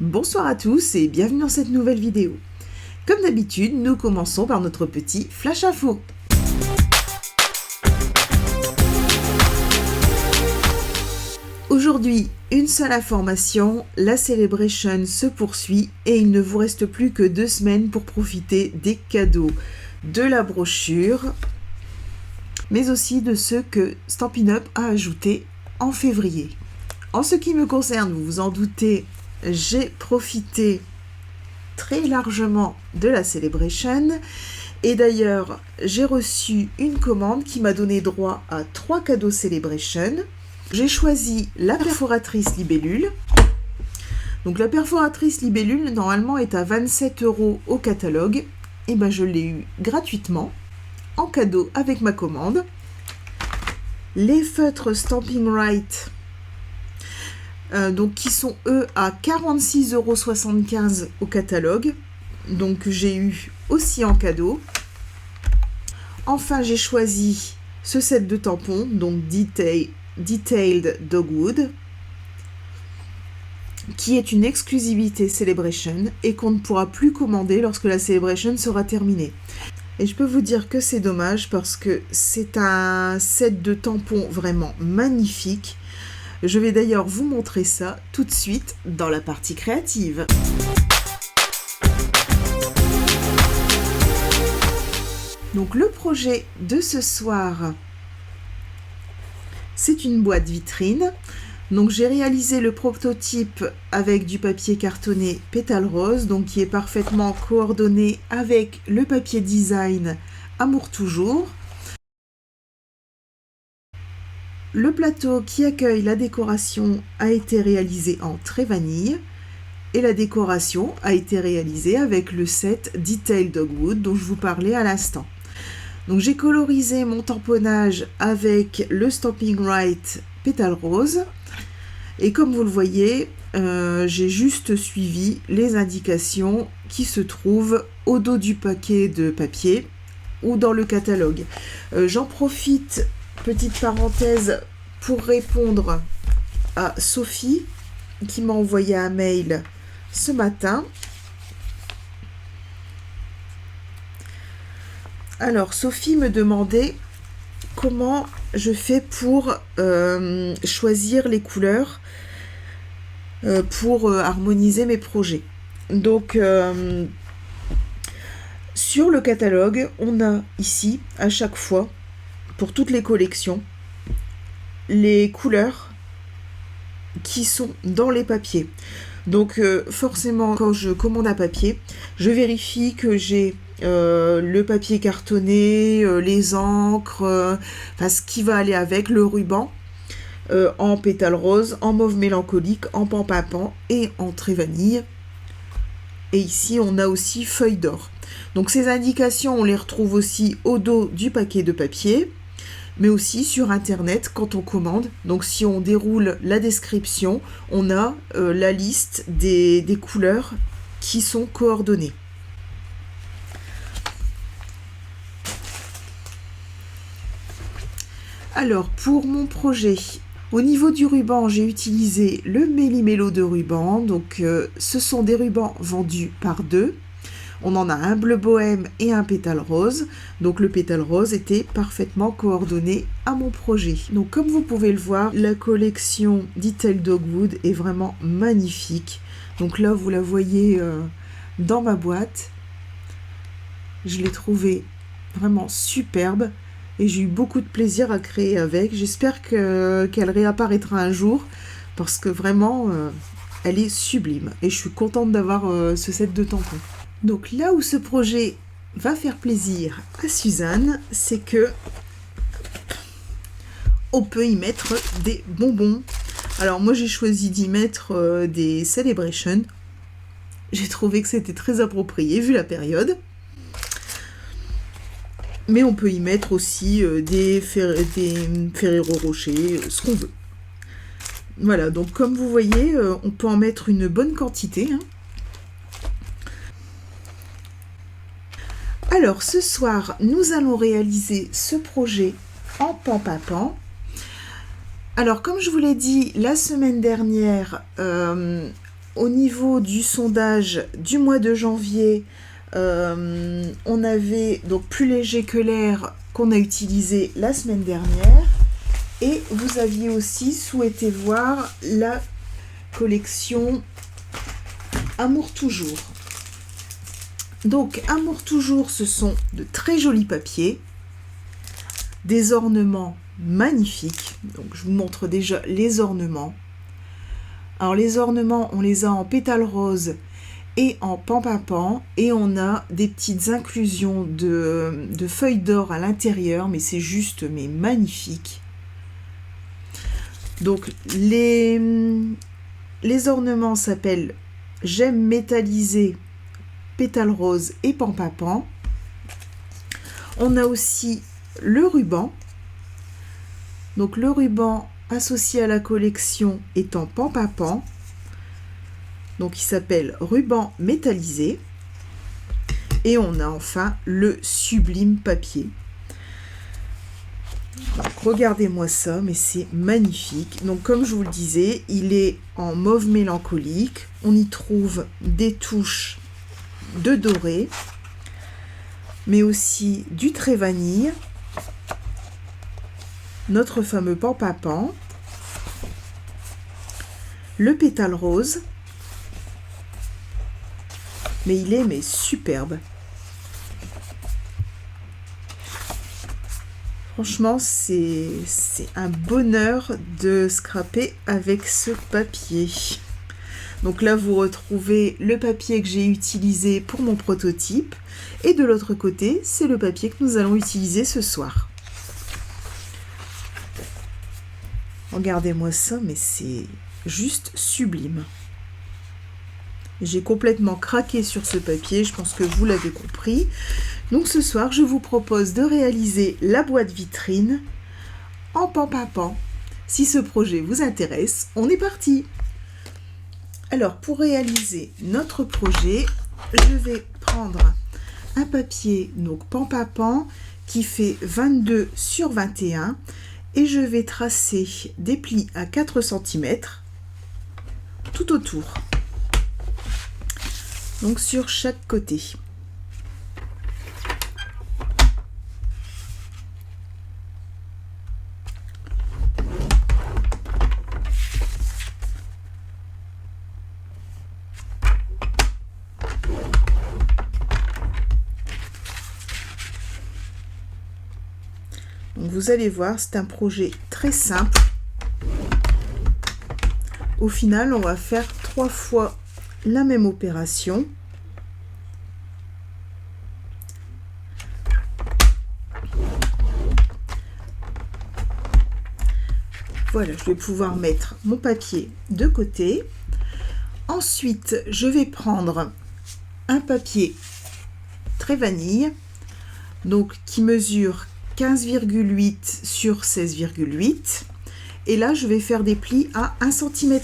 Bonsoir à tous et bienvenue dans cette nouvelle vidéo. Comme d'habitude, nous commençons par notre petit flash info. Aujourd'hui, une seule information, la Celebration se poursuit et il ne vous reste plus que 2 semaines pour profiter des cadeaux, de la brochure, mais aussi de ceux que Stampin' Up a ajoutés en février. En ce qui me concerne, vous vous en doutez, j'ai profité très largement de la Celebration et d'ailleurs j'ai reçu une commande qui m'a donné droit à 3 cadeaux Celebration. J'ai choisi la perforatrice libellule. Donc la perforatrice libellule normalement est à 27 € au catalogue, et ben je l'ai eu gratuitement en cadeau avec ma commande. Les feutres Stampin' Right, donc qui sont eux à 46,75 € au catalogue, donc j'ai eu aussi en cadeau. Enfin j'ai choisi ce set de tampons, donc Detailed Dogwood, qui est une exclusivité Celebration et qu'on ne pourra plus commander lorsque la Celebration sera terminée. Et je peux vous dire que c'est dommage parce que c'est un set de tampons vraiment magnifique. Je vais d'ailleurs vous montrer ça tout de suite dans la partie créative. Donc le projet de ce soir, c'est une boîte vitrine. Donc j'ai réalisé le prototype avec du papier cartonné pétale rose, donc qui est parfaitement coordonné avec le papier design Amour Toujours. Le plateau qui accueille la décoration a été réalisé en trait vanille et la décoration a été réalisée avec le set Detailed Dogwood dont je vous parlais à l'instant. Donc j'ai colorisé mon tamponnage avec le Stampin' Right pétale rose. Et comme vous le voyez, j'ai juste suivi les indications qui se trouvent au dos du paquet de papier ou dans le catalogue. J'en profite, petite parenthèse, pour répondre à Sophie qui m'a envoyé un mail ce matin. Alors, Sophie me demandait comment je fais pour choisir les couleurs pour harmoniser mes projets. Donc, sur le catalogue, on a ici, à chaque fois, pour toutes les collections, les couleurs qui sont dans les papiers. Donc, forcément, quand je commande un papier, je vérifie que j'ai le papier cartonné, les encres, ce qui va aller avec, le ruban, en pétale rose, en mauve mélancolique, en pan-pimpant et en trait vanille. Et ici, on a aussi feuille d'or. Donc ces indications, on les retrouve aussi au dos du paquet de papier, mais aussi sur internet quand on commande. Donc si on déroule la description, on a la liste des couleurs qui sont coordonnées. Alors, pour mon projet, au niveau du ruban, j'ai utilisé le Méli-Mélo de ruban. Donc, ce sont des rubans vendus par 2. On en a un bleu bohème et un pétale rose. Donc, le pétale rose était parfaitement coordonné à mon projet. Donc, comme vous pouvez le voir, la collection Detailed Dogwood est vraiment magnifique. Donc là, vous la voyez dans ma boîte. Je l'ai trouvée vraiment superbe. Et j'ai eu beaucoup de plaisir à créer avec. J'espère qu'elle réapparaîtra un jour parce que vraiment, elle est sublime. Et je suis contente d'avoir ce set de tampons. Donc là où ce projet va faire plaisir à Suzanne, c'est que on peut y mettre des bonbons. Alors moi, j'ai choisi d'y mettre des Celebration. J'ai trouvé que c'était très approprié vu la période. Mais on peut y mettre aussi des Ferrero Rocher, ce qu'on veut. Voilà, donc comme vous voyez, on peut en mettre une bonne quantité. Alors, ce soir, nous allons réaliser ce projet en pan-pimpant. Alors, comme je vous l'ai dit la semaine dernière, au niveau du sondage du mois de janvier, on avait donc Plus léger que l'air qu'on a utilisé la semaine dernière. Et vous aviez aussi souhaité voir la collection Amour toujours. Donc Amour toujours, ce sont de très jolis papiers, des ornements magnifiques. Donc je vous montre déjà les ornements. Alors les ornements, on les a en pétales roses et en pan-papan, et on a des petites inclusions de feuilles d'or à l'intérieur, mais c'est juste magnifique. Donc les ornements s'appellent Gemmes métallisées, pétales roses et pan-papan. On a aussi le ruban. Donc le ruban associé à la collection est en pan-papan. Donc il s'appelle ruban métallisé. Et on a enfin le sublime papier. Donc, regardez-moi ça, mais c'est magnifique. Donc comme je vous le disais, il est en mauve mélancolique. On y trouve des touches de doré, mais aussi du trait vanille, notre fameux pan-papan, le pétale rose, mais il est superbe. Franchement, c'est un bonheur de scraper avec ce papier. Donc là, vous retrouvez le papier que j'ai utilisé pour mon prototype. Et de l'autre côté, c'est le papier que nous allons utiliser ce soir. Regardez-moi ça, mais c'est juste sublime. J'ai complètement craqué sur ce papier, je pense que vous l'avez compris. Donc ce soir, je vous propose de réaliser la boîte vitrine en pan-papan. Si ce projet vous intéresse, on est parti! Alors, pour réaliser notre projet, je vais prendre un papier, donc pan-papan, qui fait 22 sur 21, et je vais tracer des plis à 4 cm tout autour. Donc sur chaque côté. Donc vous allez voir, c'est un projet très simple. Au final, on va faire 3 fois la même opération. Voilà, je vais pouvoir mettre mon papier de côté. Ensuite, je vais prendre un papier très vanille, donc qui mesure 15,8 sur 16,8. Et là, je vais faire des plis à 1,5 cm.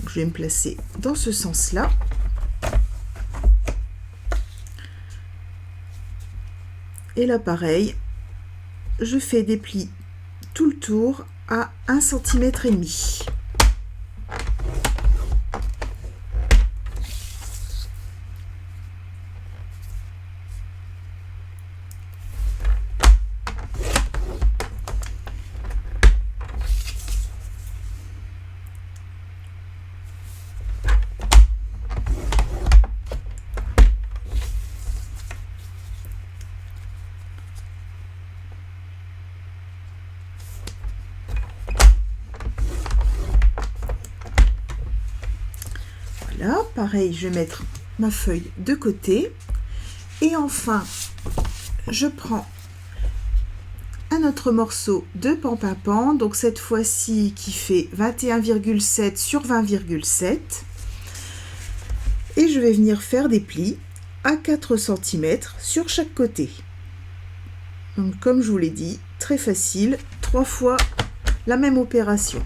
Je vais me placer dans ce sens-là. Et là, pareil, je fais des plis tout le tour à 1,5 cm. Voilà, pareil, je vais mettre ma feuille de côté. Et enfin, je prends un autre morceau de pan-papan, donc cette fois-ci qui fait 21,7 sur 20,7. Et je vais venir faire des plis à 4 cm sur chaque côté. Donc comme je vous l'ai dit, très facile, 3 fois la même opération.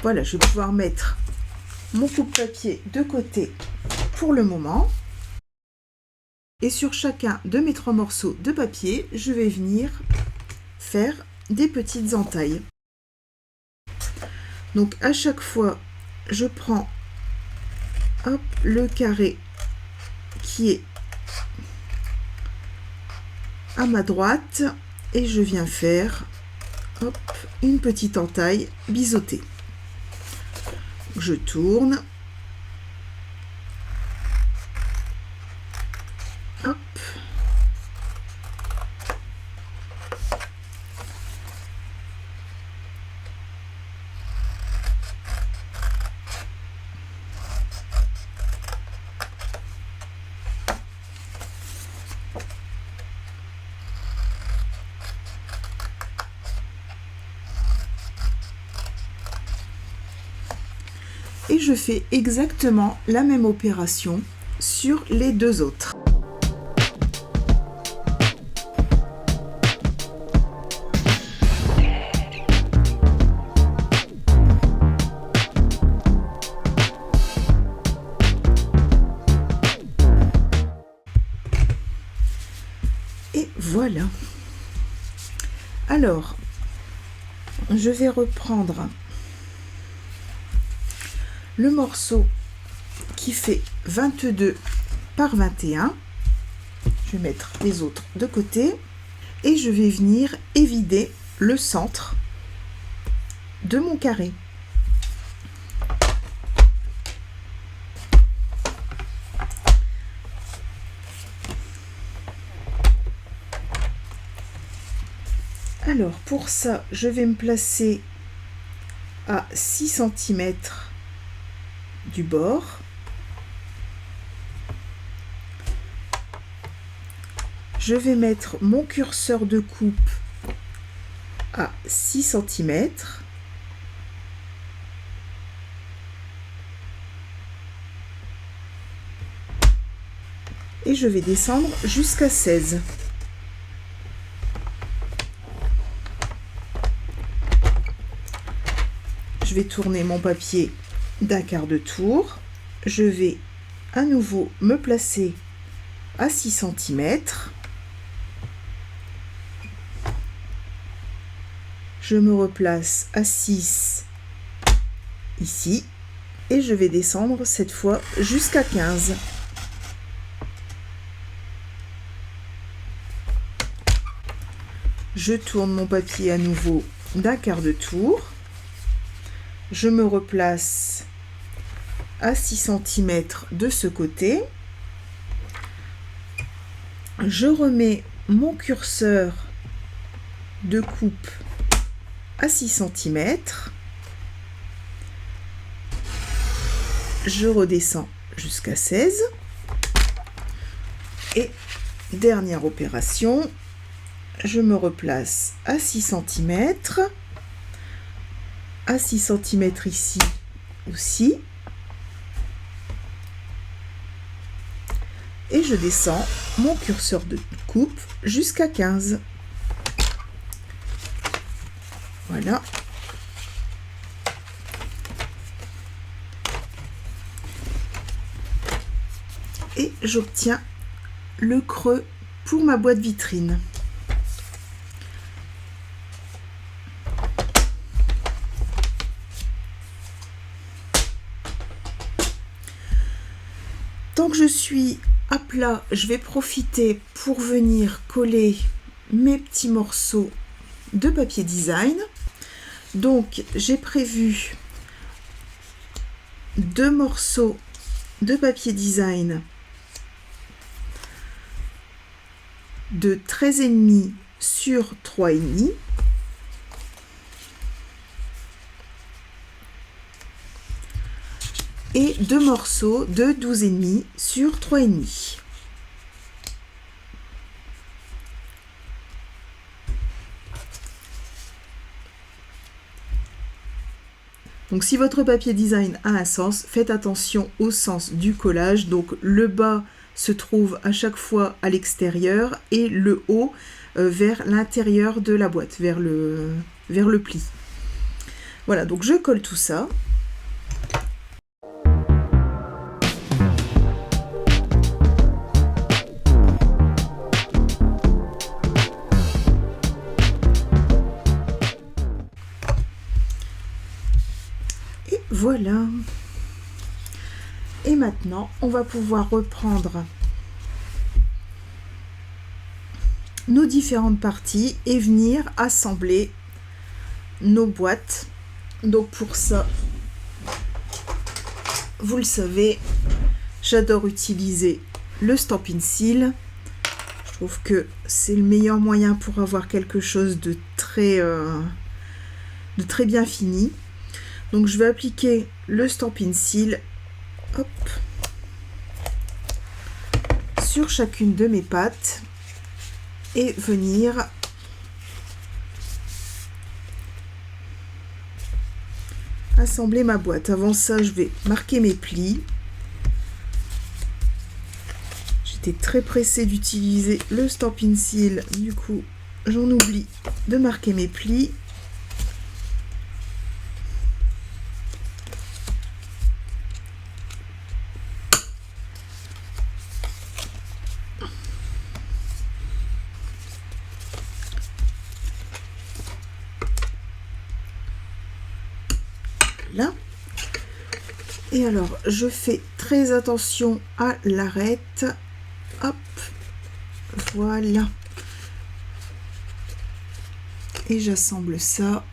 voilà, je vais pouvoir mettre mon coupe-papier de côté pour le moment. Et sur chacun de mes 3 morceaux de papier, je vais venir faire des petites entailles. Donc à chaque fois, je prends hop, le carré qui est à ma droite et je viens faire hop, une petite entaille biseautée. Je tourne. Hop. Et je fais exactement la même opération sur les 2 autres. Et voilà. Alors, je vais reprendre le morceau qui fait 22 par 21. Je vais mettre les autres de côté et je vais venir évider le centre de mon carré. Alors pour ça, je vais me placer à 6 cm du bord. Je vais mettre mon curseur de coupe à 6 cm. Et je vais descendre jusqu'à 16. Je vais tourner mon papier d'un quart de tour. Je vais à nouveau me placer à 6 cm. Je me replace à 6 ici et je vais descendre cette fois jusqu'à 15. Je tourne mon papier à nouveau d'un quart de tour. Je me replace à 6 cm de ce côté. Je remets mon curseur de coupe à 6 cm. Je redescends jusqu'à 16. Et dernière opération, je me replace à 6 cm. À 6 cm ici aussi. Et je descends mon curseur de coupe jusqu'à 15. Voilà. Et j'obtiens le creux pour ma boîte vitrine. Tant que je suis à plat, je vais profiter pour venir coller mes petits morceaux de papier design. Donc j'ai prévu 2 morceaux de papier design de 13,5 sur 3,5. Et 2 morceaux de 12,5 sur 3,5. Donc si votre papier design a un sens, faites attention au sens du collage. Donc le bas se trouve à chaque fois à l'extérieur et le haut vers l'intérieur de la boîte, vers le pli. Voilà, donc je colle tout ça. Et voilà. Et maintenant, on va pouvoir reprendre nos différentes parties et venir assembler nos boîtes. Donc pour ça, vous le savez, j'adore utiliser le Stampin' Seal. Je trouve que c'est le meilleur moyen pour avoir quelque chose de très bien fini. Donc je vais appliquer le Stampin' Seal, hop, sur chacune de mes pattes et venir assembler ma boîte. Avant ça, je vais marquer mes plis. J'étais très pressée d'utiliser le Stampin' Seal, du coup j'en oublie de marquer mes plis. Là. Et alors, je fais très attention à l'arête. Hop, voilà. Et j'assemble ça.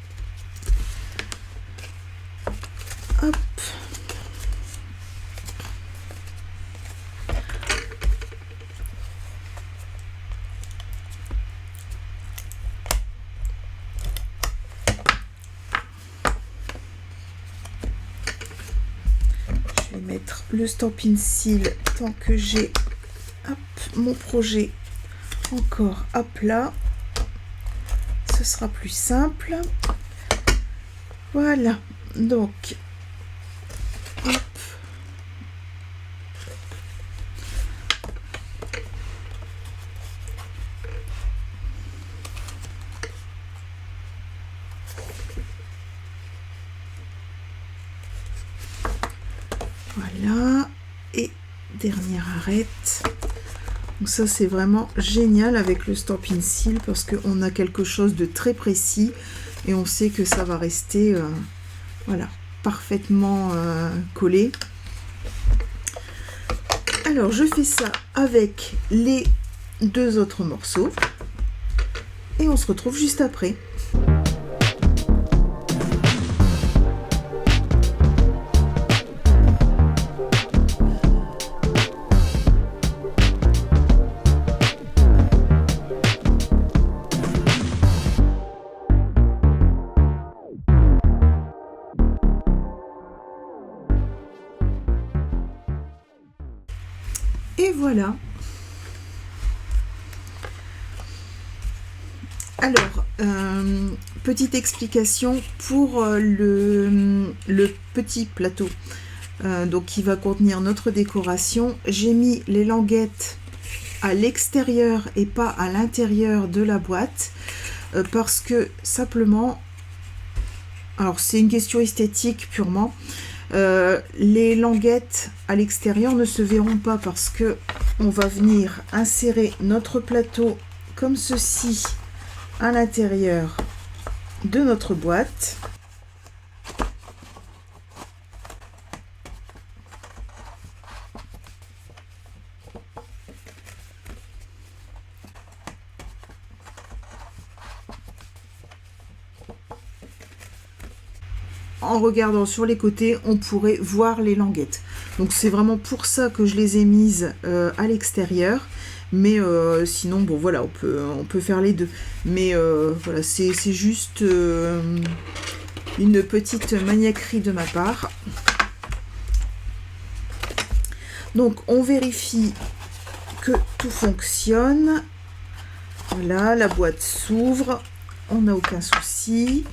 Hop. Mettre le Stampin' Seal tant que j'ai mon projet encore à plat, ce sera plus simple. Voilà, donc hop. Voilà, et dernière arête. Donc ça c'est vraiment génial avec le Stampin' Seal parce qu'on a quelque chose de très précis et on sait que ça va rester voilà, parfaitement collé. Alors je fais ça avec les deux autres morceaux et on se retrouve juste après. Et voilà. Alors, petite explication pour le petit plateau donc qui va contenir notre décoration. J'ai mis les languettes à l'extérieur et pas à l'intérieur de la boîte parce que simplement, alors c'est une question esthétique purement, les languettes à l'extérieur ne se verront pas parce que on va venir insérer notre plateau comme ceci à l'intérieur de notre boîte. En regardant sur les côtés, on pourrait voir les languettes. Donc c'est vraiment pour ça que je les ai mises à l'extérieur. Mais sinon, bon voilà, on peut faire les deux. Mais voilà, c'est juste une petite maniaquerie de ma part. Donc on vérifie que tout fonctionne. Voilà, la boîte s'ouvre, on n'a aucun souci.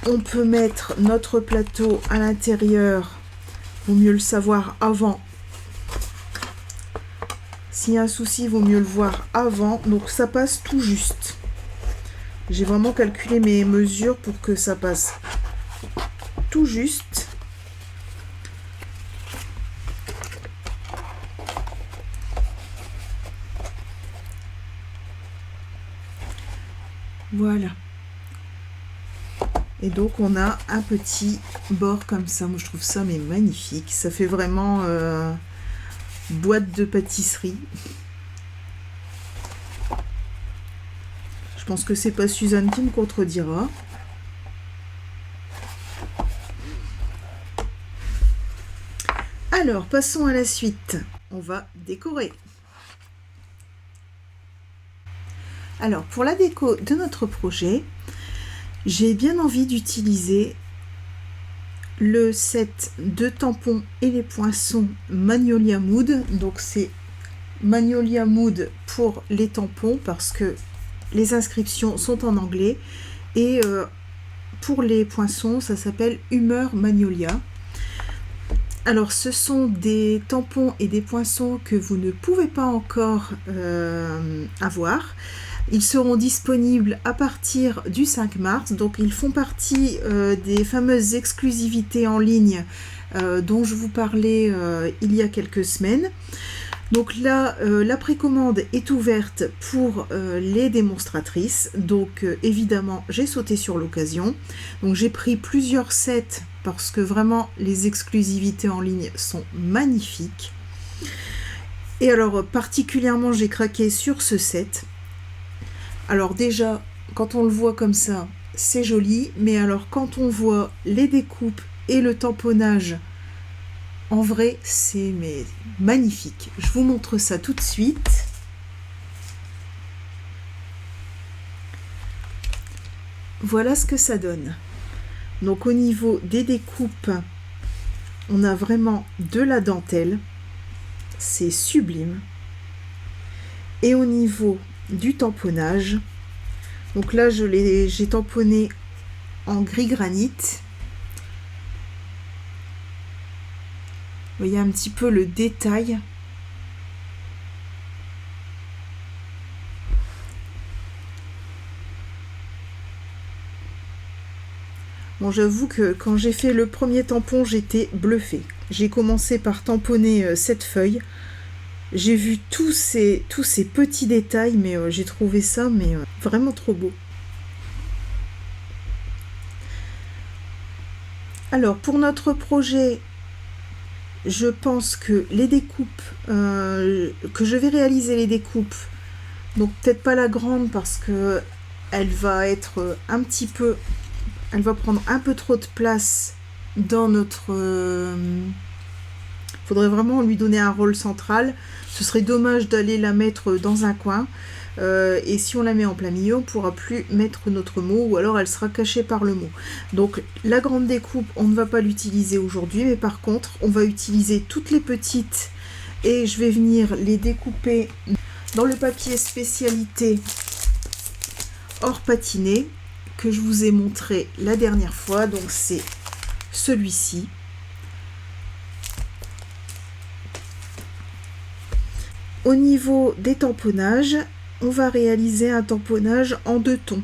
On peut mettre notre plateau à l'intérieur, vaut mieux le savoir avant. S'il y a un souci, vaut mieux le voir avant. Donc ça passe tout juste. J'ai vraiment calculé mes mesures pour que ça passe tout juste. Voilà. Et donc on a un petit bord comme ça. Moi je trouve ça mais magnifique. Ça fait vraiment boîte de pâtisserie. Je pense que c'est pas Suzanne qui me contredira. Alors passons à la suite. On va décorer. Alors pour la déco de notre projet, j'ai bien envie d'utiliser le set de tampons et les poinçons Magnolia Mood. Donc c'est Magnolia Mood pour les tampons parce que les inscriptions sont en anglais et pour les poinçons ça s'appelle Humeur Magnolia. Alors ce sont des tampons et des poinçons que vous ne pouvez pas encore avoir. Ils seront disponibles à partir du 5 mars, donc ils font partie des fameuses exclusivités en ligne dont je vous parlais il y a quelques semaines. Donc là, la précommande est ouverte pour les démonstratrices, donc évidemment j'ai sauté sur l'occasion. Donc j'ai pris plusieurs sets parce que vraiment les exclusivités en ligne sont magnifiques. Et alors particulièrement j'ai craqué sur ce set. Alors déjà, quand on le voit comme ça, c'est joli, mais alors quand on voit les découpes et le tamponnage, en vrai, c'est magnifique. Je vous montre ça tout de suite. Voilà ce que ça donne. Donc au niveau des découpes, on a vraiment de la dentelle. C'est sublime. Et au niveau du tamponnage, donc là j'ai tamponné en gris granit. Vous voyez un petit peu le détail. Bon, j'avoue que quand j'ai fait le premier tampon, j'étais bluffée. J'ai commencé par tamponner cette feuille. J'ai vu tous ces petits détails, mais j'ai trouvé ça vraiment trop beau. Alors, pour notre projet, je pense que les découpes, que je vais réaliser les découpes, donc peut-être pas la grande parce que elle va être elle va prendre un peu trop de place dans notre... faudrait vraiment lui donner un rôle central. Ce serait dommage d'aller la mettre dans un coin. Et si on la met en plein milieu, on ne pourra plus mettre notre mot, ou alors elle sera cachée par le mot. Donc la grande découpe, on ne va pas l'utiliser aujourd'hui, mais par contre, on va utiliser toutes les petites et je vais venir les découper dans le papier spécialité hors patiné que je vous ai montré la dernière fois. Donc c'est celui-ci. Au niveau des tamponnages, on va réaliser un tamponnage en 2 tons.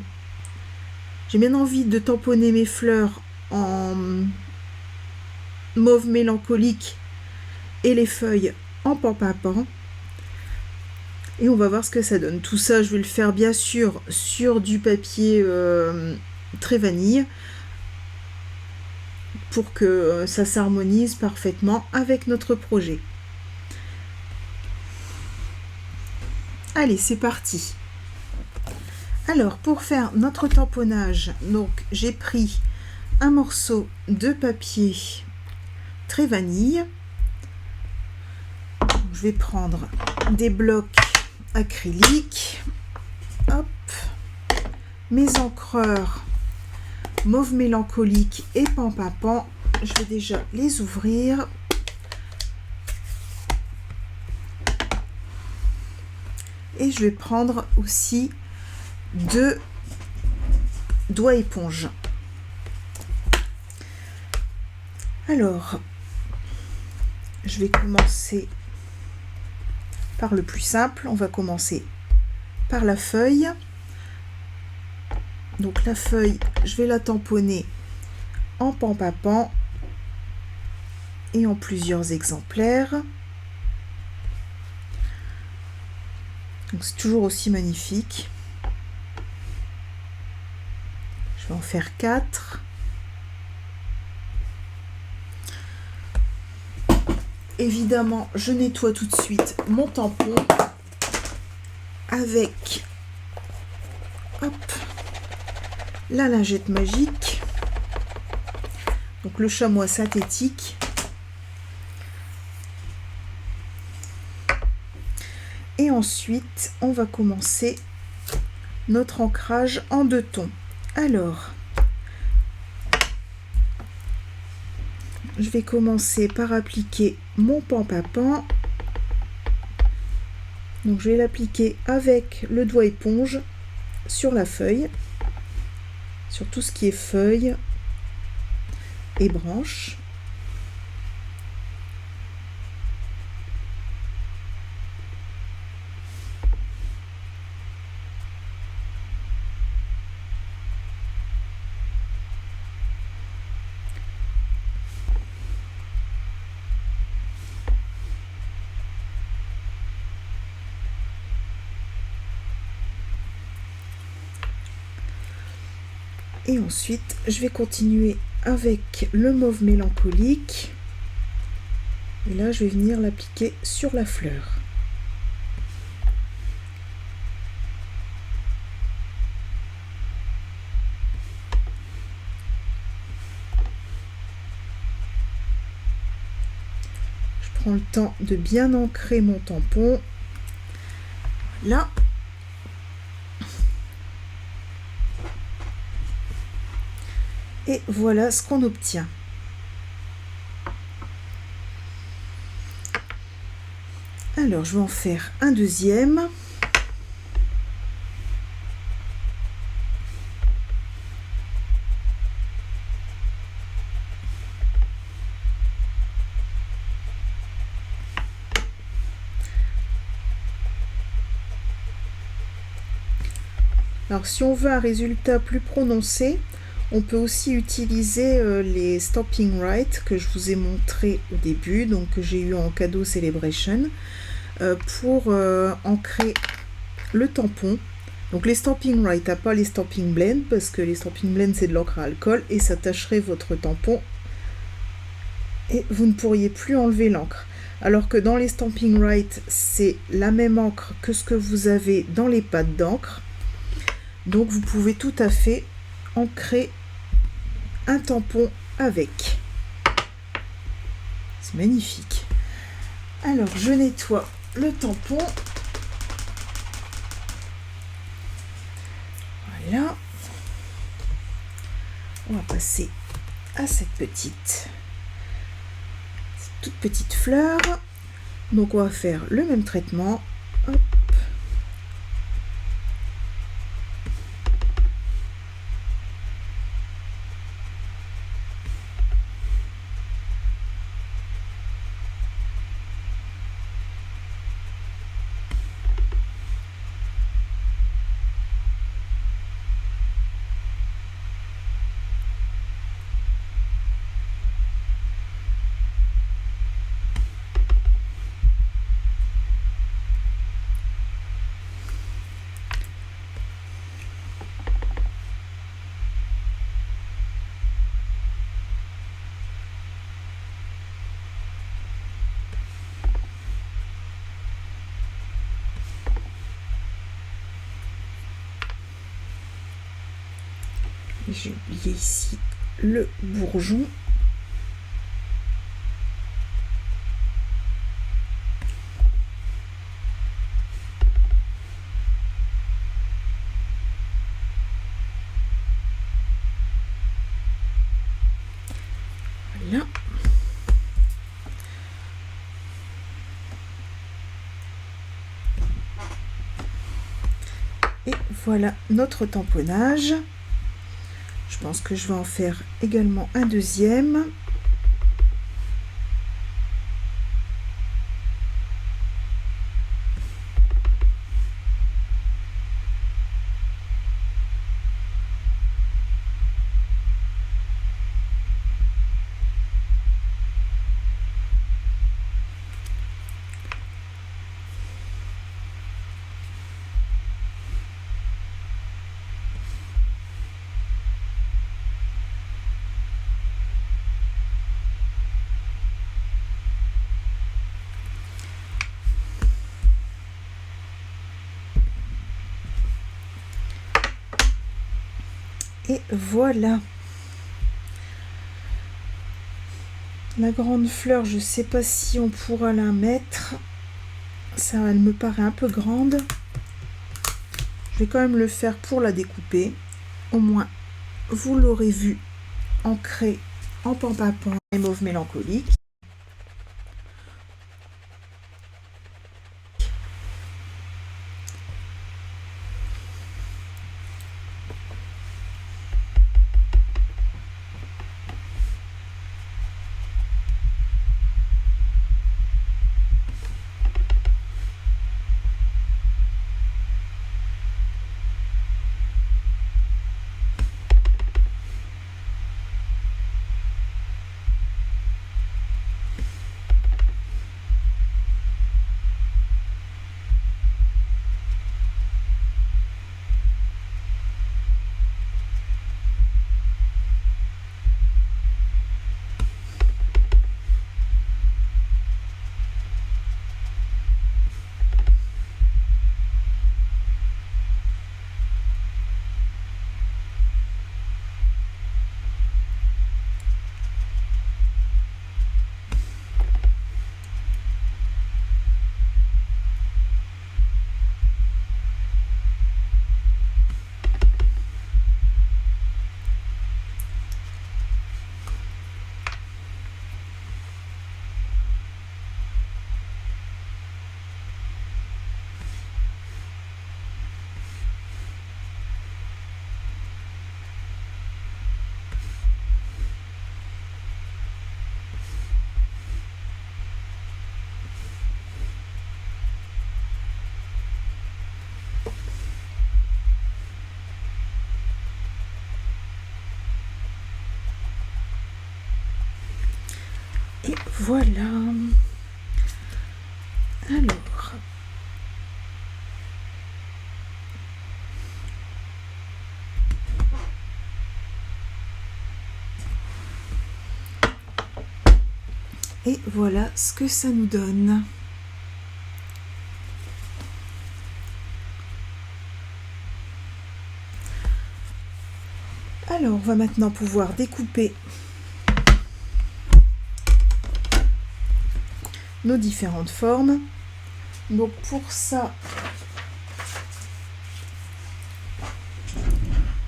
J'ai bien envie de tamponner mes fleurs en mauve mélancolique et les feuilles en pan-pimpant. Et on va voir ce que ça donne. Tout ça, je vais le faire bien sûr sur du papier très vanille pour que ça s'harmonise parfaitement avec notre projet. Allez, c'est parti. Alors, pour faire notre tamponnage, donc j'ai pris un morceau de papier très vanille. Je vais prendre des blocs acryliques. Hop. Mes encreurs mauve mélancolique et pan-pimpant. Je vais déjà les ouvrir. Et je vais prendre aussi 2 doigts éponge. Alors, je vais commencer par le plus simple. On va commencer par la feuille. Donc la feuille, je vais la tamponner en pan-papan et en plusieurs exemplaires. Donc c'est toujours aussi magnifique. Je vais en faire 4. Évidemment, je nettoie tout de suite mon tampon avec la lingette magique, donc le chamois synthétique. Et ensuite, on va commencer notre ancrage en 2 tons. Alors, je vais commencer par appliquer mon pan-papan. Donc, je vais l'appliquer avec le doigt éponge sur la feuille, sur tout ce qui est feuilles et branches. Et ensuite, je vais continuer avec le mauve mélancolique. Et là, je vais venir l'appliquer sur la fleur. Je prends le temps de bien ancrer mon tampon. Là. Et voilà ce qu'on obtient. Alors, je vais en faire un deuxième. Alors, si on veut un résultat plus prononcé, on peut aussi utiliser les Stopping Right que je vous ai montré au début, donc que j'ai eu en cadeau Celebration, pour ancrer le tampon. Donc les Stopping Right, pas les Stopping Blend, parce que les Stopping Blend c'est de l'encre à alcool et ça tacherait votre tampon et vous ne pourriez plus enlever l'encre. Alors que dans les Stopping Right, c'est la même encre que ce que vous avez dans les pads d'encre. Donc vous pouvez tout à fait ancrer un tampon avec. C'est magnifique. Alors je nettoie le tampon. Voilà. On va passer à cette toute petite fleur. Donc on va faire le même traitement. Hop. J'ai oublié ici le bourgeon. Voilà. Et voilà notre tamponnage. Je pense que je vais en faire également un deuxième. Et voilà. La grande fleur, je sais pas si on pourra la mettre. Ça, elle me paraît un peu grande. Je vais quand même le faire pour la découper. Au moins, vous l'aurez vu ancré en pampapon et mauve mélancolique. Et voilà. Alors. Et voilà ce que ça nous donne. Alors, on va maintenant pouvoir découper nos différentes formes. Donc pour ça,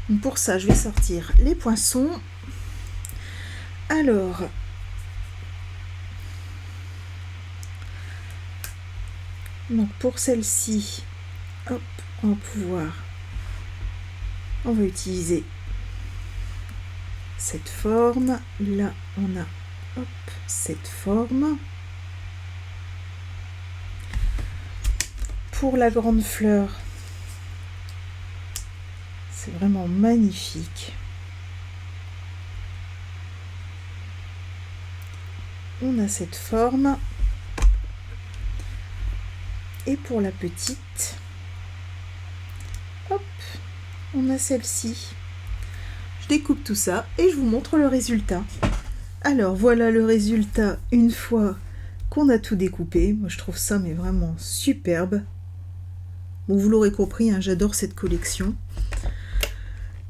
je vais sortir les poinçons. Alors, donc pour celle-ci, hop, on va utiliser cette forme. Là, on a hop, cette forme. Pour la grande fleur, c'est vraiment magnifique. On a cette forme. Et pour la petite, hop, on a celle-ci. Je découpe tout ça et je vous montre le résultat. Alors voilà le résultat une fois qu'on a tout découpé. Moi je trouve ça mais vraiment superbe. Bon, vous l'aurez compris, hein, j'adore cette collection.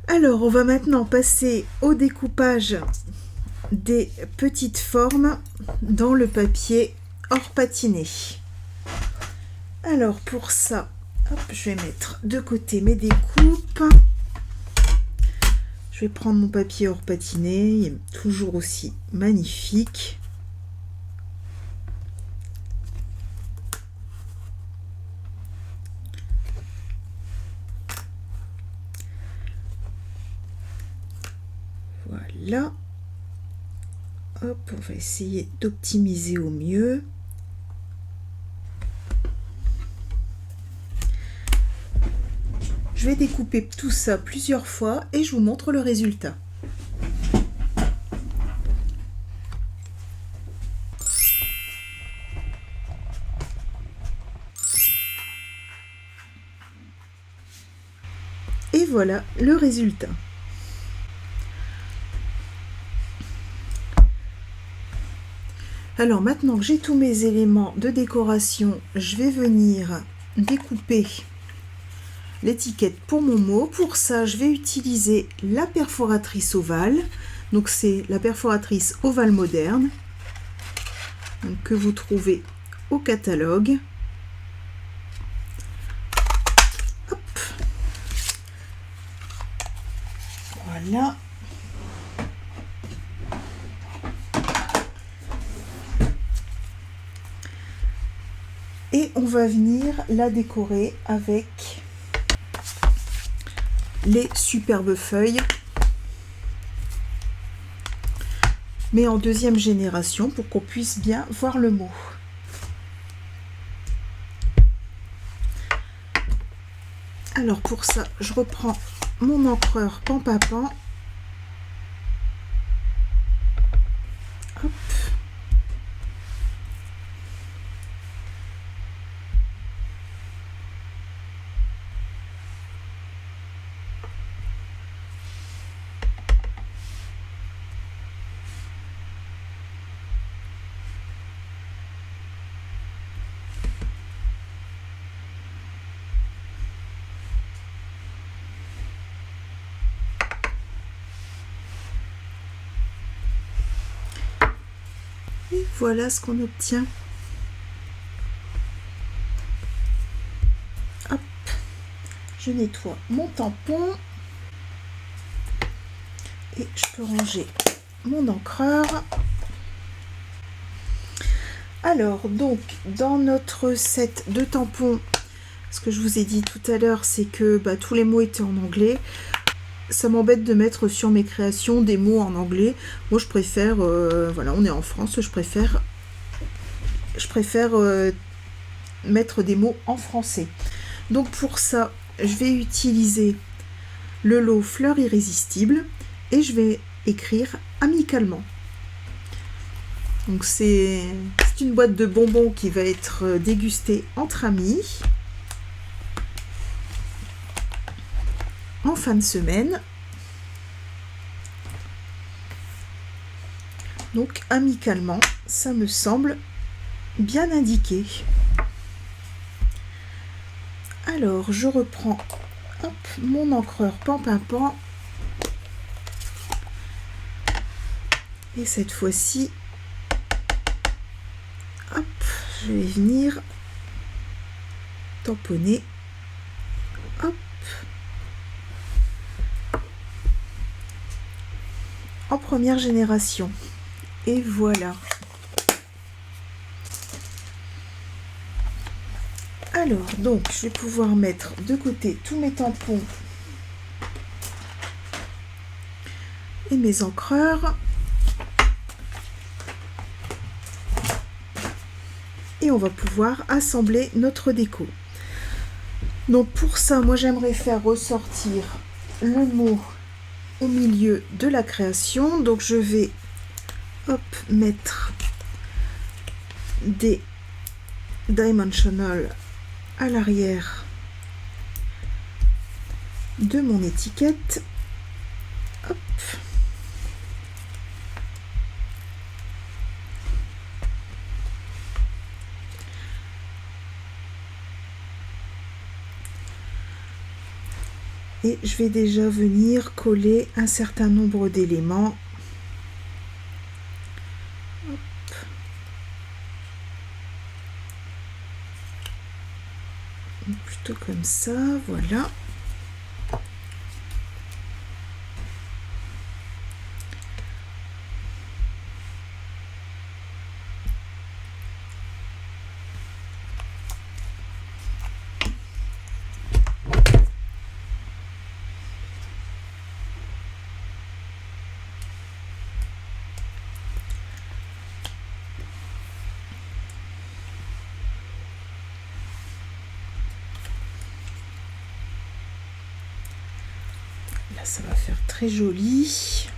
Alors on va maintenant passer au découpage des petites formes dans le papier hors patiné. Alors pour ça, hop, je vais mettre de côté mes découpes. Je vais prendre mon papier hors patiné, il est toujours aussi magnifique. Voilà. Hop, on va essayer d'optimiser au mieux. Je vais découper tout ça plusieurs fois et je vous montre le résultat. Et voilà le résultat. Alors maintenant que j'ai tous mes éléments de décoration, je vais venir découper l'étiquette pour mon mot. Pour ça, je vais utiliser la perforatrice ovale. Donc c'est la perforatrice ovale moderne, donc, que vous trouvez au catalogue. Hop. Voilà. Et on va venir la décorer avec les superbes feuilles, mais en deuxième génération pour qu'on puisse bien voir le mot. Alors pour ça, je reprends mon encreur pan papan. Hop. Et voilà ce qu'on obtient. Hop, je nettoie mon tampon et je peux ranger mon encreur. Alors donc dans notre set de tampons, ce que je vous ai dit tout à l'heure, c'est que tous les mots étaient en anglais. Ça m'embête de mettre sur mes créations des mots en anglais. Moi je préfère, voilà, on est en France, je préfère mettre des mots en français. Donc pour ça, je vais utiliser le lot Fleurs irrésistibles et je vais écrire amicalement. Donc c'est une boîte de bonbons qui va être dégustée entre amis en fin de semaine. Donc amicalement, ça me semble bien indiqué. Alors je reprends mon encreur pan pan pan et cette fois-ci, je vais venir tamponner. Hop. En première génération. Et voilà. Alors, donc, je vais pouvoir mettre de côté tous mes tampons et mes encreurs. Et on va pouvoir assembler notre déco. Donc pour ça, moi j'aimerais faire ressortir le mot au milieu de la création. Donc je vais mettre des dimensional à l'arrière de mon étiquette. Hop. Et je vais déjà venir coller un certain nombre d'éléments. Plutôt comme ça, voilà. Là, ça va faire très joli.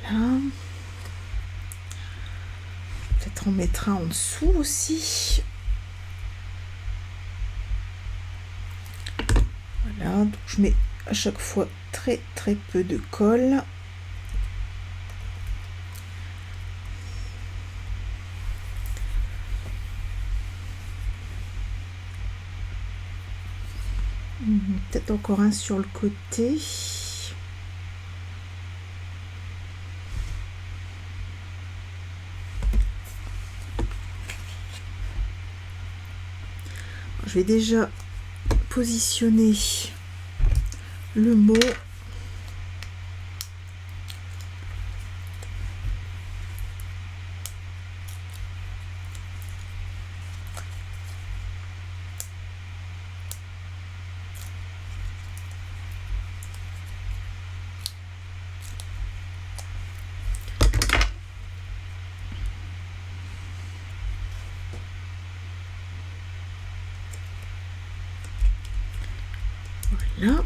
Voilà. Peut-être on mettra en dessous aussi. Donc je mets à chaque fois très très peu de colle. Peut-être encore un sur le côté. Je vais déjà positionner le mot. Voilà.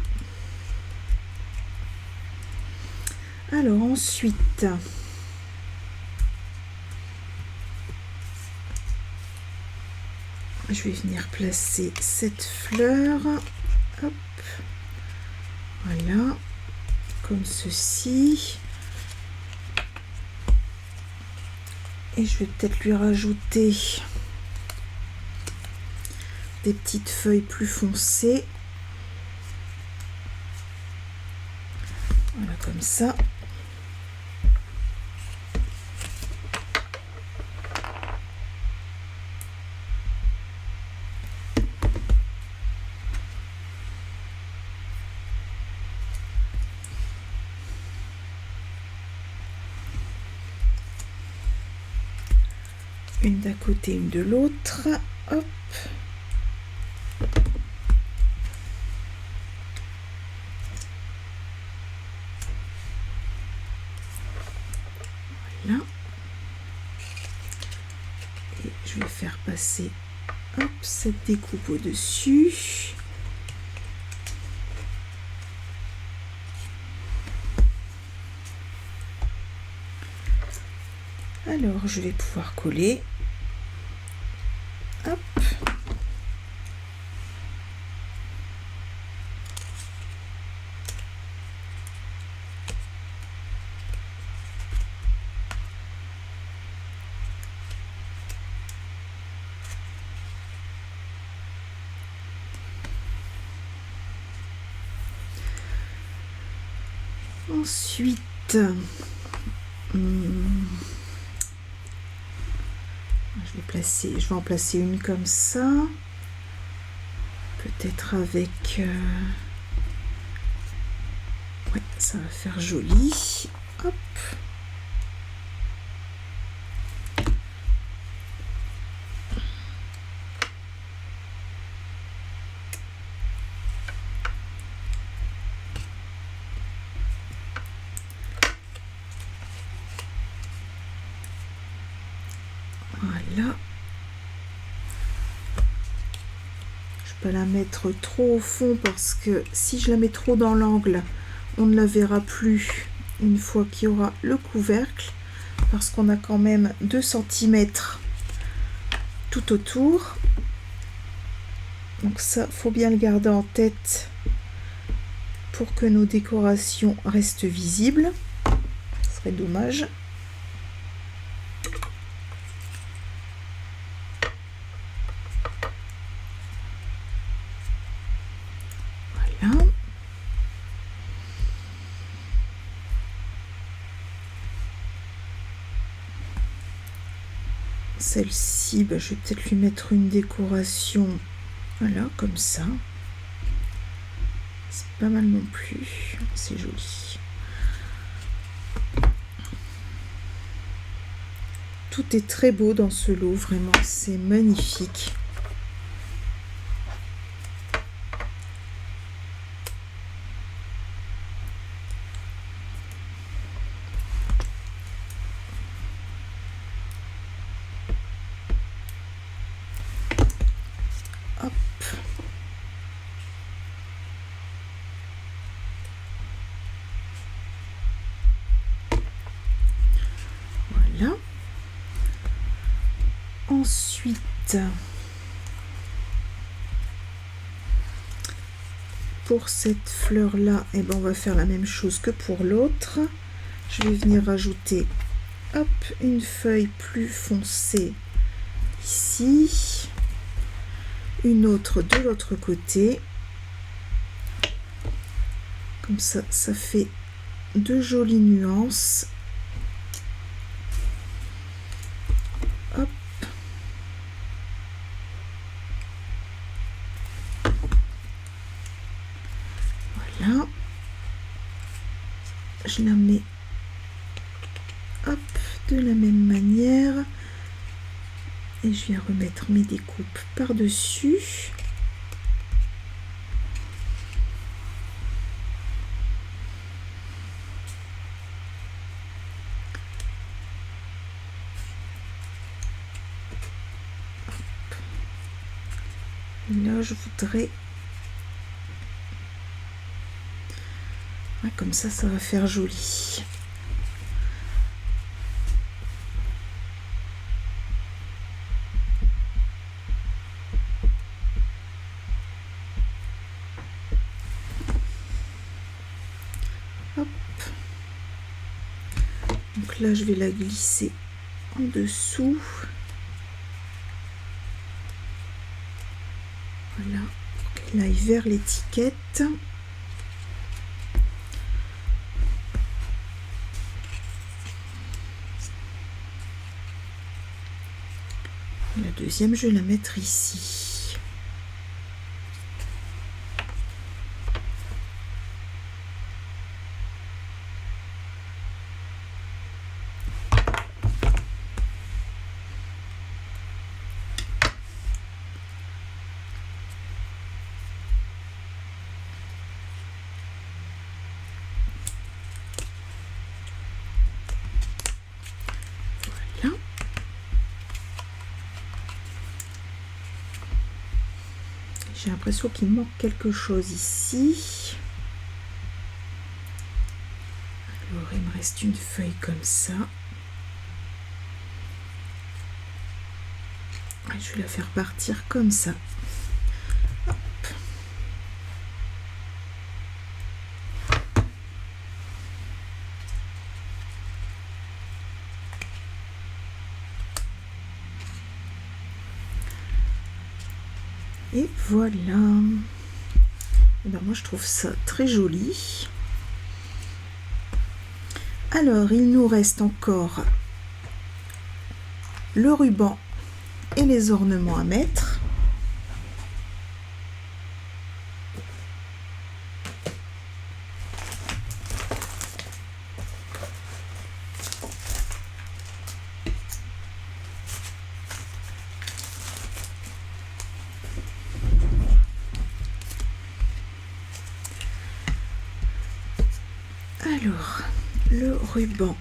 Alors ensuite, je vais venir placer cette fleur. Hop. Voilà. Comme ceci. Et je vais peut-être lui rajouter des petites feuilles plus foncées. Voilà, comme ça. Une d'un côté, une de l'autre. Hop. Voilà. Et je vais faire passer hop, cette découpe au-dessus. Alors, je vais pouvoir coller. Hop. Ensuite, je vais en placer une comme ça, peut-être avec ouais, ça va faire joli. Hop. Voilà. Je peux la mettre trop au fond parce que si je la mets trop dans l'angle, on ne la verra plus une fois qu'il y aura le couvercle, parce qu'on a quand même 2 cm tout autour. Donc ça, faut bien le garder en tête pour que nos décorations restent visibles. Ce serait dommage. Voilà. Celle-ci, je vais peut-être lui mettre une décoration, voilà, comme ça. C'est pas mal non plus, c'est joli. Tout est très beau dans ce lot, vraiment, c'est magnifique. Hop. Voilà. Ensuite, pour cette fleur là, et ben on va faire la même chose que pour l'autre. Je vais venir rajouter hop, une feuille plus foncée ici, une autre de l'autre côté, comme ça, ça fait de jolies nuances. Hop. Voilà, je la mets hop de la même manière et je viens remettre mes découpes par dessus. Et là je voudrais, ouais, comme ça va faire joli. Hop. Donc là je vais la glisser en dessous. Voilà, pour qu'elle aille vers l'étiquette. La deuxième, je vais la mettre ici. Voilà. J'ai l'impression qu'il manque quelque chose ici. Alors, il me reste une feuille comme ça. Je vais la faire partir comme ça. Hop. Et voilà. Et ben moi je trouve ça très joli. Alors il nous reste encore le ruban et les ornements à mettre. Alors, le ruban,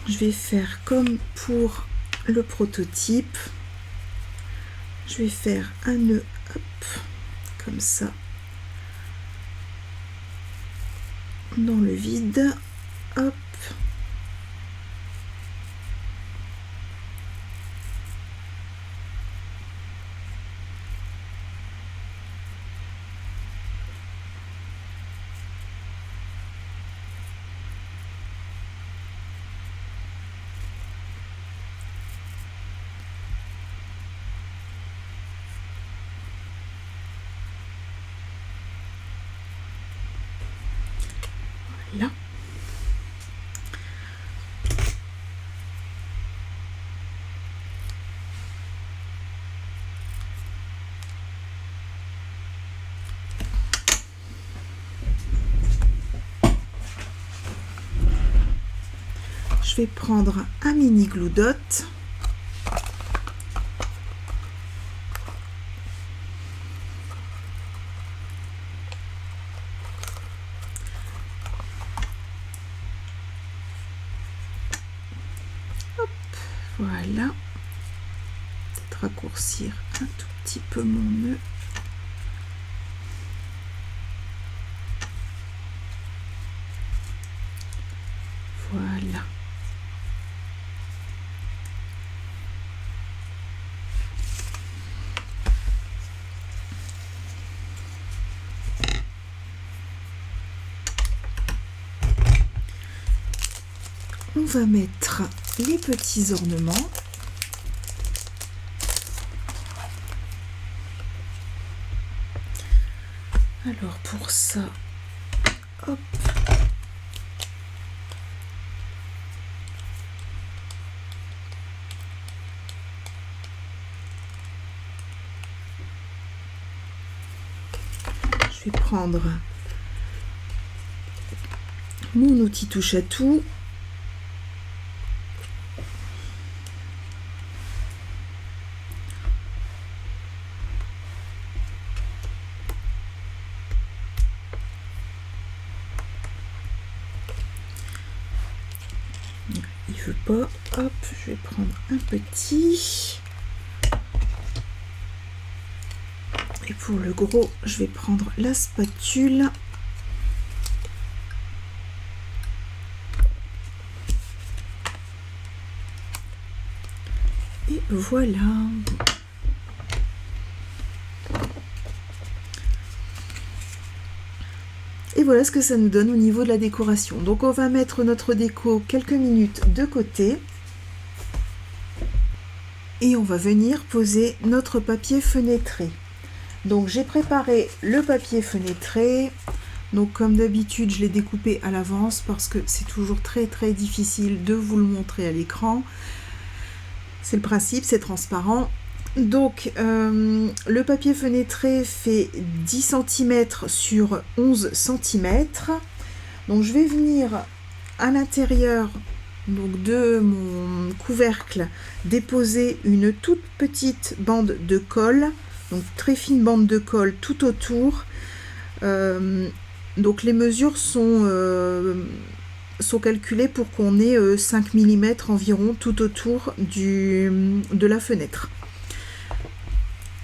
je vais faire comme pour le prototype. Je vais faire un nœud, hop, comme ça, dans le vide, hop. Là. Je vais prendre un mini glue dot. Voilà, peut-être raccourcir un tout petit peu mon nœud. Voilà. on va mettre les petits ornements. Alors pour ça, hop. Je vais prendre mon outil touche à tout. Il veut pas. Hop, je vais prendre un petit. Et pour le gros, je vais prendre la spatule. Et voilà. Et voilà ce que ça nous donne au niveau de la décoration. Donc on va mettre notre déco quelques minutes de côté. Et on va venir poser notre papier fenêtré. Donc j'ai préparé le papier fenêtré. Donc comme d'habitude, je l'ai découpé à l'avance parce que c'est toujours très difficile de vous le montrer à l'écran. C'est le principe, c'est transparent. Donc le papier fenêtré fait 10 cm sur 11 cm. Donc je vais venir à l'intérieur donc, de mon couvercle déposer une toute petite bande de colle. Donc très fine bande de colle tout autour. Donc les mesures sont calculées pour qu'on ait 5 mm environ tout autour de la fenêtre.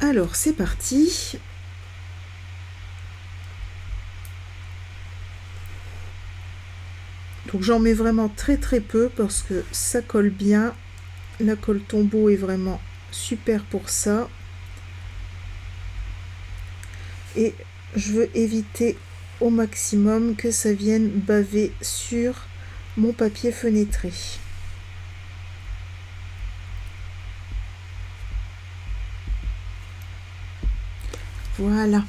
Alors c'est parti. Donc j'en mets vraiment très peu parce que ça colle bien. La colle tombeau est vraiment super pour ça. Et je veux éviter au maximum que ça vienne baver sur mon papier fenêtré. Voilà.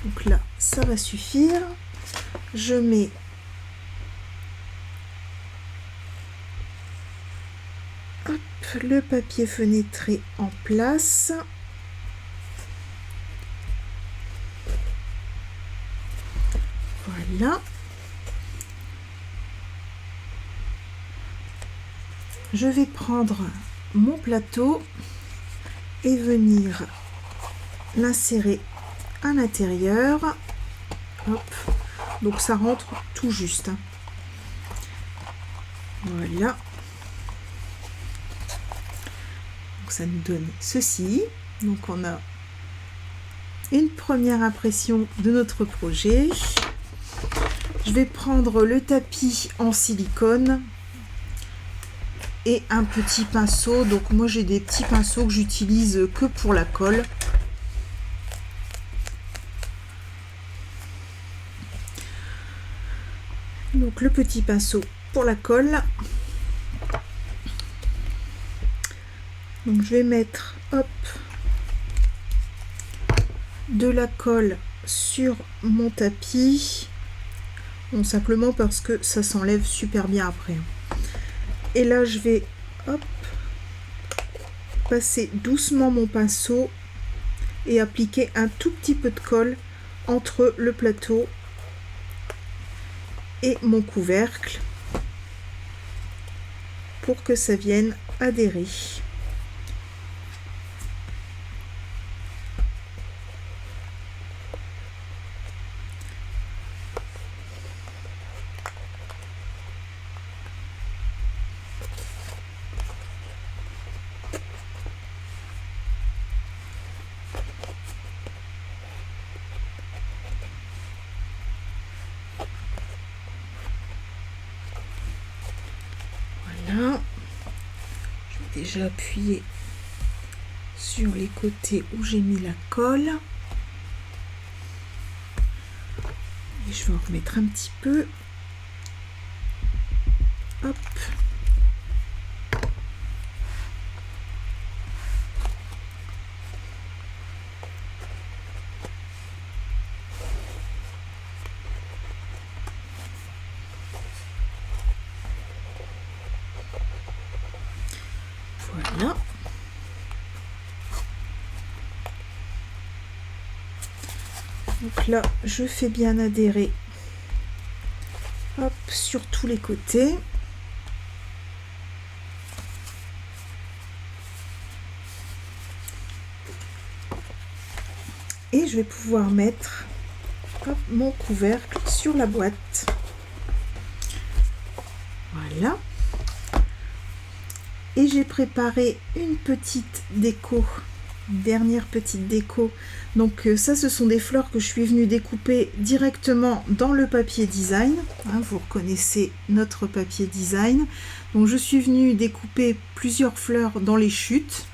Donc là, ça va suffire. Je mets le papier fenêtré en place. Voilà. Je vais prendre mon plateau et venir l'insérer à l'intérieur. Hop. Donc ça rentre tout juste. Voilà. Donc ça nous donne ceci. Donc on a une première impression de notre projet. Je vais prendre le tapis en silicone et un petit pinceau. Donc moi j'ai des petits pinceaux que j'utilise que pour la colle. Donc le petit pinceau pour la colle. Donc je vais mettre hop de la colle sur mon tapis. Bon, simplement parce que ça s'enlève super bien après. Et là je vais hop passer doucement mon pinceau et appliquer un tout petit peu de colle entre le plateau et mon couvercle pour que ça vienne adhérer. Voilà, je vais déjà appuyer sur les côtés où j'ai mis la colle et je vais en remettre un petit peu. Hop. Voilà. Donc là, je fais bien adhérer, hop, sur tous les côtés. Et je vais pouvoir mettre, hop, mon couvercle sur la boîte. Voilà. Et j'ai préparé une petite déco, une dernière petite déco. Donc ça, ce sont des fleurs que je suis venue découper directement dans le papier design. Hein, vous reconnaissez notre papier design. Donc je suis venue découper plusieurs fleurs dans les chutes.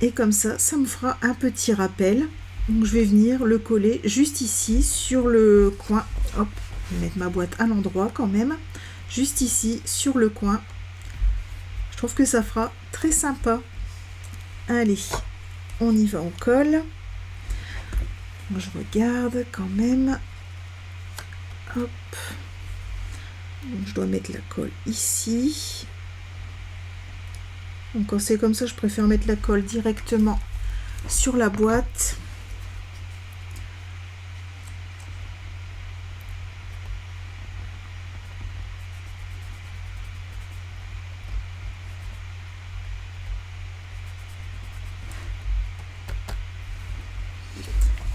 Et comme ça, ça me fera un petit rappel. Donc je vais venir le coller juste ici sur le coin. Hop, je vais mettre ma boîte à l'endroit quand même. Juste ici sur le coin. Je trouve que ça fera très sympa. Allez, on y va, on colle. Je regarde quand même. Hop. Donc je dois mettre la colle ici. Donc quand c'est comme ça, je préfère mettre la colle directement sur la boîte.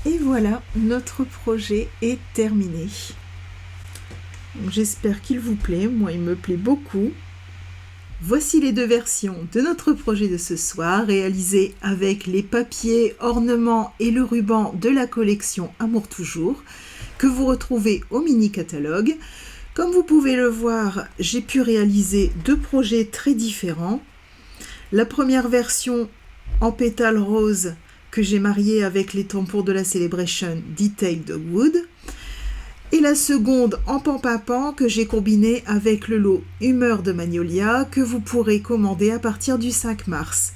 Et voilà, notre projet est terminé. J'espère qu'il vous plaît, moi il me plaît beaucoup. Voici les deux versions de notre projet de ce soir, réalisé avec les papiers, ornements et le ruban de la collection Amour Toujours, que vous retrouvez au mini-catalogue. Comme vous pouvez le voir, j'ai pu réaliser deux projets très différents. La première version en pétales roses que j'ai marié avec les tampours de la Celebration Detailed Wood. Et la seconde en pan-pimpant que j'ai combiné avec le lot Humeur de Magnolia que vous pourrez commander à partir du 5 mars.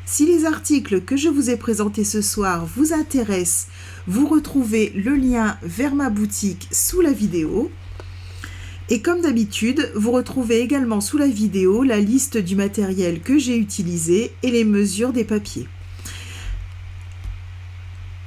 Si les articles que je vous ai présentés ce soir vous intéressent, vous retrouvez le lien vers ma boutique sous la vidéo. Et comme d'habitude, vous retrouvez également sous la vidéo la liste du matériel que j'ai utilisé et les mesures des papiers.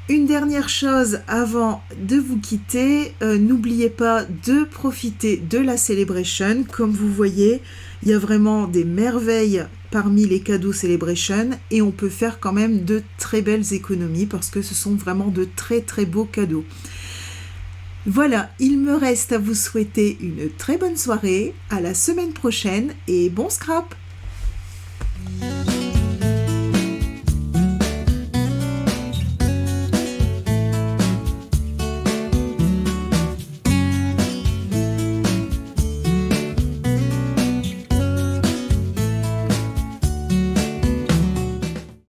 Une dernière chose avant de vous quitter, n'oubliez pas de profiter de la Celebration. Comme vous voyez, il y a vraiment des merveilles parmi les cadeaux Celebration et on peut faire quand même de très belles économies parce que ce sont vraiment de très très beaux cadeaux. Voilà, il me reste à vous souhaiter une très bonne soirée, à la semaine prochaine et bon scrap!